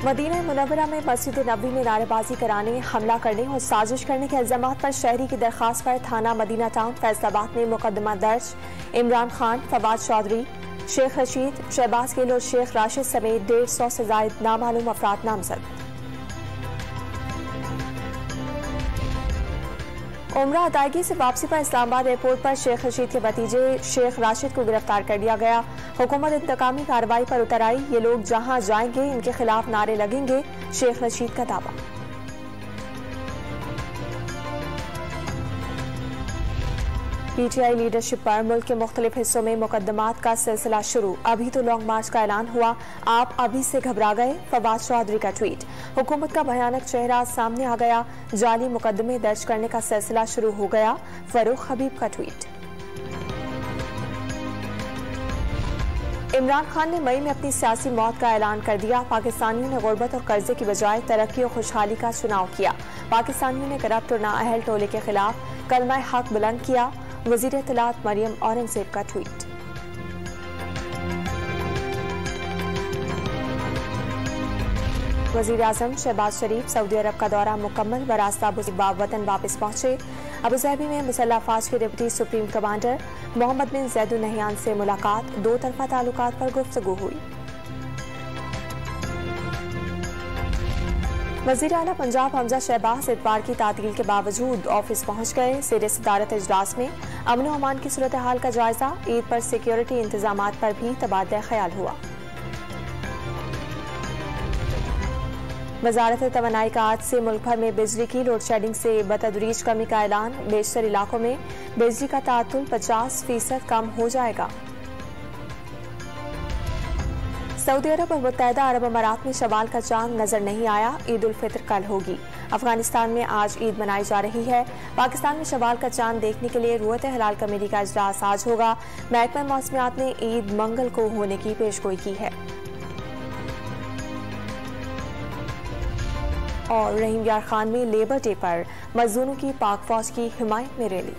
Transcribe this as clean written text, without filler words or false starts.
Medina Munawwara में मस्जिद नबवी में नारेबाजी कराने, हमला करने और साजिश करने के इल्जामात पर शहरी की दरखास्त पर थाना मदीना टाउन फैसलाबाद में मुकदमा दर्ज। इमरान खान, फवाद चौधरी, शेख रशीद, शहबाज गिल और शेख राशिद समेत 150 से जायद नामालूम अफराद नामजद। उम्रा अदायगी से वापसी पर इस्लामाबाद एयरपोर्ट पर शेख रशीद के भतीजे शेख राशिद को गिरफ्तार कर लिया गया। हुकूमत इंतकामी कार्रवाई पर उतर आई। ये लोग जहां जाएंगे इनके खिलाफ नारे लगेंगे, शेख रशीद का दावा। पीटीआई लीडरशिप पर मुल्क के मुख्तलिफ हिस्सों में मुकदमात का सिलसिला शुरू। अभी तो लॉन्ग मार्च का ऐलान हुआ, आप अभी से घबरा गए। फवाद चौधरी का ट्वीट। हुकूमत का भयानक चेहरा सामने आ गया, जाली मुकदमे दर्ज करने का सिलसिला शुरू हो गया। फरूख हबीब का ट्वीट। इमरान खान ने मई में अपनी सियासी मौत का ऐलान कर दिया। पाकिस्तानियों ने गुर्बत और कर्जे की बजाय तरक्की और खुशहाली का चुनाव किया। पाकिस्तानियों ने करप्ट और नाअहल टोले के खिलाफ कलमा हक बुलंद किया। वज़ीर इत्तलात मरियम औरंगज़ेब का ट्वीट। वज़ीर आज़म शहबाज शरीफ सऊदी अरब का दौरा मुकम्मल, बरास्ता वतन वापस पहुंचे। अबुधाबी में मुसल्लह अफ़वाज के डिप्टी सुप्रीम कमांडर मोहम्मद बिन ज़ैद अल नहयान से मुलाकात, दो तरफा ताल्लुकात पर गुफ्तगू हुई। वज़ीर आला पंजाब हमजा शहबाज इतवार की तातील के बावजूद ऑफिस पहुंच गए। ज़ेर सदारत इजलास में अमन व अमान की सूरत हाल का जायजा, ईद पर सिक्योरिटी इंतजामात पर भी तबादला ख्याल हुआ। वजारत तवानाई का आज से मुल्क भर में बिजली की लोड शेडिंग से बतदरीज कमी का ऐलान। बेशतर इलाकों में बिजली का ताअत्तुल 50% कम हो जाएगा। सऊदी अरब और मुत्तहदा अरब अमारात में शवाल का चांद नजर नहीं आया। ईद उल फित्र कल होगी। अफगानिस्तान में आज ईद मनाई जा रही है। पाकिस्तान में शवाल का चांद देखने के लिए रुयत हलाल कमेटी का इजलास आज होगा। महकमा मौसमियात ने ईद मंगल को होने की पेशगोई की है। और रहीम यार खान में लेबर डे पर मजदूरों की पाक फौज की हिमायत में रैली।